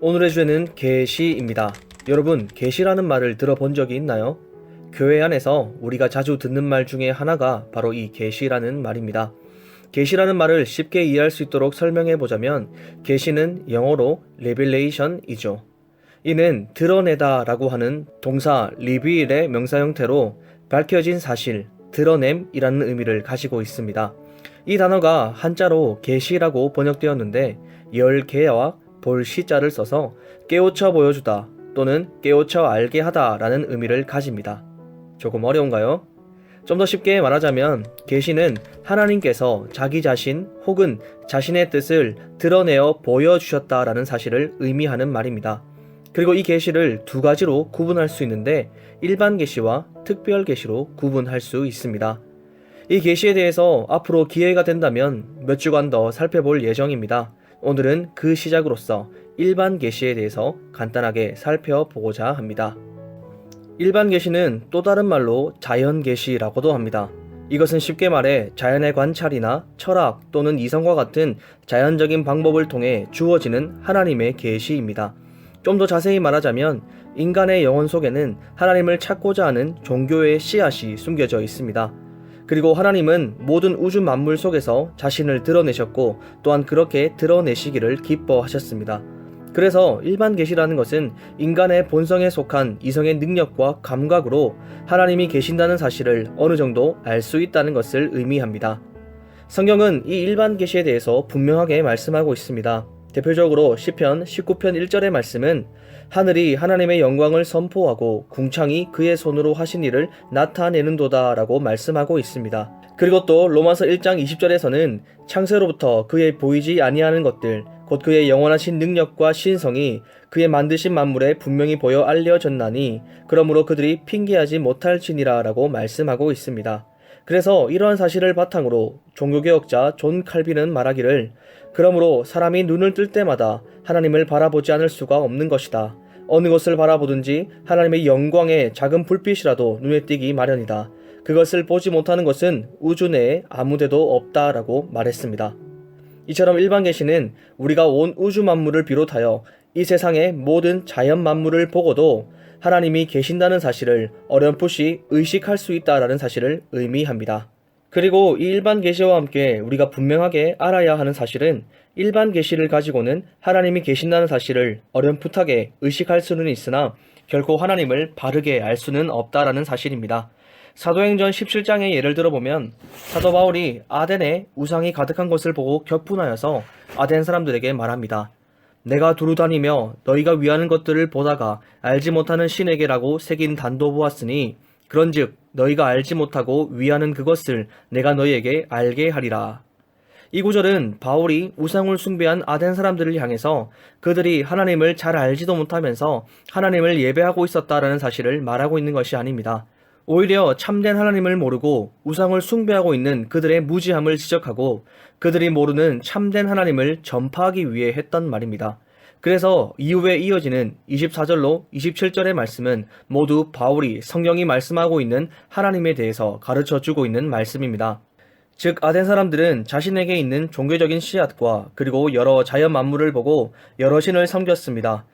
오늘의 주제는 계시입니다. 여러분, 계시라는 말을 들어본 적이 있나요? 교회 안에서 우리가 자주 듣는 말 중에 하나가 바로 이 계시라는 말입니다. 계시라는 말을 쉽게 이해할 수 있도록 설명해 보자면, 계시는 영어로 revelation이죠. 이는 드러내다 라고 하는 동사 reveal의 명사 형태로 밝혀진 사실, 드러냄이라는 의미를 가지고 있습니다. 이 단어가 한자로 계시라고 번역되었는데, 열계와 볼 시자를 써서 깨우쳐 보여주다 또는 깨우쳐 알게 하다 라는 의미를 가집니다. 조금 어려운가요? 좀 더 쉽게 말하자면 계시는 하나님께서 자기 자신 혹은 자신의 뜻을 드러내어 보여주셨다라는 사실을 의미하는 말입니다. 그리고 이 계시를 두 가지로 구분할 수 있는데 일반 계시와 특별 계시로 구분할 수 있습니다. 이 계시에 대해서 앞으로 기회가 된다면 몇 주간 더 살펴볼 예정입니다. 오늘은 그 시작으로서 일반 계시에 대해서 간단하게 살펴보고자 합니다. 일반 계시는 또 다른 말로 자연 계시라고도 합니다. 이것은 쉽게 말해 자연의 관찰이나 철학 또는 이성과 같은 자연적인 방법을 통해 주어지는 하나님의 계시입니다. 좀 더 자세히 말하자면 인간의 영혼 속에는 하나님을 찾고자 하는 종교의 씨앗이 숨겨져 있습니다. 그리고 하나님은 모든 우주 만물 속에서 자신을 드러내셨고 또한 그렇게 드러내시기를 기뻐하셨습니다. 그래서 일반 계시라는 것은 인간의 본성에 속한 이성의 능력과 감각으로 하나님이 계신다는 사실을 어느 정도 알 수 있다는 것을 의미합니다. 성경은 이 일반 계시에 대해서 분명하게 말씀하고 있습니다. 대표적으로 시편 19편 1절의 말씀은 하늘이 하나님의 영광을 선포하고 궁창이 그의 손으로 하신 일을 나타내는도다 라고 말씀하고 있습니다. 그리고 또 로마서 1장 20절에서는 창세로부터 그의 보이지 아니하는 것들 곧 그의 영원하신 능력과 신성이 그의 만드신 만물에 분명히 보여 알려졌나니 그러므로 그들이 핑계하지 못할지니라 라고 말씀하고 있습니다. 그래서 이러한 사실을 바탕으로 종교개혁자 존 칼빈은 말하기를 그러므로 사람이 눈을 뜰 때마다 하나님을 바라보지 않을 수가 없는 것이다. 어느 것을 바라보든지 하나님의 영광의 작은 불빛이라도 눈에 띄기 마련이다. 그것을 보지 못하는 것은 우주 내에 아무데도 없다라고 말했습니다. 이처럼 일반 계시는 우리가 온 우주 만물을 비롯하여 이 세상의 모든 자연 만물을 보고도 하나님이 계신다는 사실을 어렴풋이 의식할 수 있다라는 사실을 의미합니다. 그리고 이 일반 계시와 함께 우리가 분명하게 알아야 하는 사실은 일반 계시를 가지고는 하나님이 계신다는 사실을 어렴풋하게 의식할 수는 있으나 결코 하나님을 바르게 알 수는 없다라는 사실입니다. 사도행전 17장의 예를 들어보면 사도 바울이 아덴에 우상이 가득한 것을 보고 격분하여서 아덴 사람들에게 말합니다. 내가 두루 다니며 너희가 위하는 것들을 보다가 알지 못하는 신에게라고 새긴 단도 보았으니 그런즉 너희가 알지 못하고 위하는 그것을 내가 너희에게 알게 하리라. 이 구절은 바울이 우상을 숭배한 아덴 사람들을 향해서 그들이 하나님을 잘 알지도 못하면서 하나님을 예배하고 있었다라는 사실을 말하고 있는 것이 아닙니다. 오히려 참된 하나님을 모르고 우상을 숭배하고 있는 그들의 무지함을 지적하고 그들이 모르는 참된 하나님을 전파하기 위해 했던 말입니다. 그래서 이후에 이어지는 24절로 27절의 말씀은 모두 바울이 성경이 말씀하고 있는 하나님에 대해서 가르쳐주고 있는 말씀입니다. 즉 아덴 사람들은 자신에게 있는 종교적인 씨앗과 그리고 여러 자연 만물을 보고 여러 신을 섬겼습니다.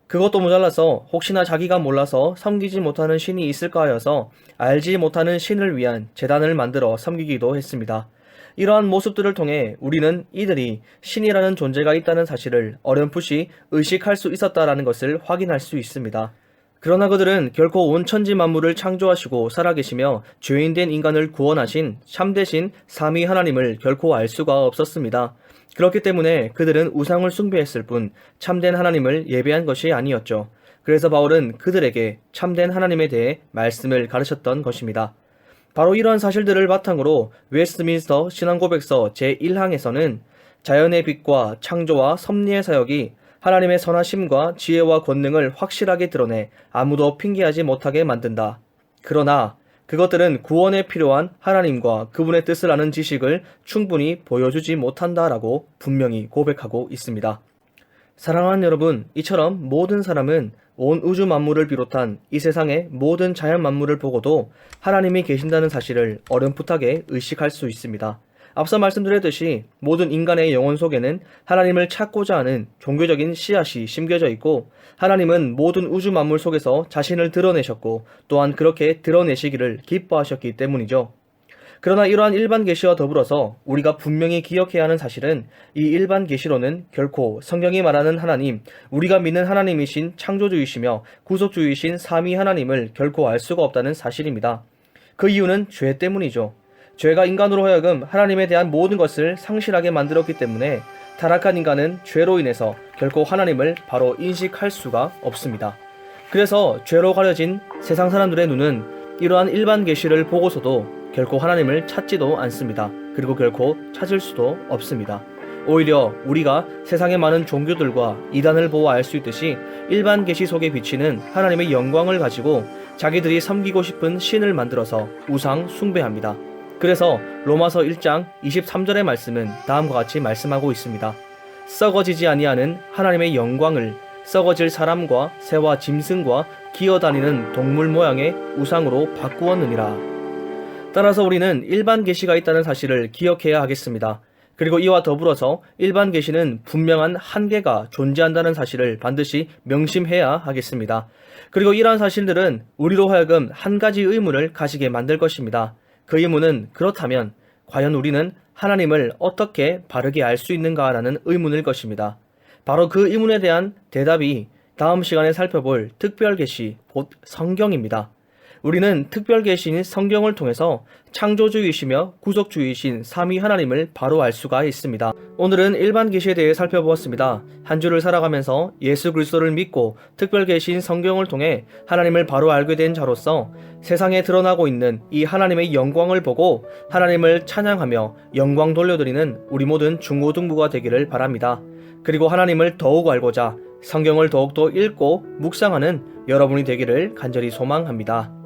그것도 모자라서 혹시나 자기가 몰라서 섬기지 못하는 신이 있을까 하여서 알지 못하는 신을 위한 제단을 만들어 섬기기도 했습니다. 이러한 모습들을 통해 우리는 이들이 신이라는 존재가 있다는 사실을 어렴풋이 의식할 수 있었다라는 것을 확인할 수 있습니다. 그러나 그들은 결코 온 천지 만물을 창조하시고 살아계시며 죄인된 인간을 구원하신 참되신 삼위 하나님을 결코 알 수가 없었습니다. 그렇기 때문에 그들은 우상을 숭배했을 뿐 참된 하나님을 예배한 것이 아니었죠. 그래서 바울은 그들에게 참된 하나님에 대해 말씀을 가르쳤던 것입니다. 바로 이러한 사실들을 바탕으로 웨스트민스터 신앙고백서 제1항에서는 자연의 빛과 창조와 섭리의 사역이 하나님의 선하심과 지혜와 권능을 확실하게 드러내 아무도 핑계하지 못하게 만든다. 그러나 그것들은 구원에 필요한 하나님과 그분의 뜻을 아는 지식을 충분히 보여주지 못한다라고 분명히 고백하고 있습니다. 사랑하는 여러분, 이처럼 모든 사람은 온 우주 만물을 비롯한 이 세상의 모든 자연 만물을 보고도 하나님이 계신다는 사실을 어렴풋하게 의식할 수 있습니다. 앞서 말씀드렸듯이 모든 인간의 영혼 속에는 하나님을 찾고자 하는 종교적인 씨앗이 심겨져 있고, 하나님은 모든 우주 만물 속에서 자신을 드러내셨고 또한 그렇게 드러내시기를 기뻐하셨기 때문이죠. 그러나 이러한 일반 계시와 더불어서 우리가 분명히 기억해야 하는 사실은, 이 일반 계시로는 결코 성경이 말하는 하나님, 우리가 믿는 하나님이신 창조주이시며 구속주이신 삼위 하나님을 결코 알 수가 없다는 사실입니다. 그 이유는 죄 때문이죠. 죄가 인간으로 하여금 하나님에 대한 모든 것을 상실하게 만들었기 때문에 타락한 인간은 죄로 인해서 결코 하나님을 바로 인식할 수가 없습니다. 그래서 죄로 가려진 세상 사람들의 눈은 이러한 일반 계시를 보고서도 결코 하나님을 찾지도 않습니다. 그리고 결코 찾을 수도 없습니다. 오히려 우리가 세상의 많은 종교들과 이단을 보아 알 수 있듯이 일반 계시 속에 비치는 하나님의 영광을 가지고 자기들이 섬기고 싶은 신을 만들어서 우상 숭배합니다. 그래서 로마서 1장 23절의 말씀은 다음과 같이 말씀하고 있습니다. 썩어지지 아니하는 하나님의 영광을 썩어질 사람과 새와 짐승과 기어다니는 동물 모양의 우상으로 바꾸었느니라. 따라서 우리는 일반 계시가 있다는 사실을 기억해야 하겠습니다. 그리고 이와 더불어서 일반 계시는 분명한 한계가 존재한다는 사실을 반드시 명심해야 하겠습니다. 그리고 이러한 사실들은 우리로 하여금 한 가지 의문을 가지게 만들 것입니다. 그 의문은, 그렇다면 과연 우리는 하나님을 어떻게 바르게 알 수 있는가라는 의문일 것입니다. 바로 그 의문에 대한 대답이 다음 시간에 살펴볼 특별 계시, 곧 성경입니다. 우리는 특별 계시인 성경을 통해서 창조주이시며 구속주이신 삼위 하나님을 바로 알 수가 있습니다. 오늘은 일반 계시에 대해 살펴보았습니다. 한 주를 살아가면서 예수 그리스도를 믿고 특별 계시인 성경을 통해 하나님을 바로 알게 된 자로서 세상에 드러나고 있는 이 하나님의 영광을 보고 하나님을 찬양하며 영광 돌려드리는 우리 모든 중고등부가 되기를 바랍니다. 그리고 하나님을 더욱 알고자 성경을 더욱더 읽고 묵상하는 여러분이 되기를 간절히 소망합니다.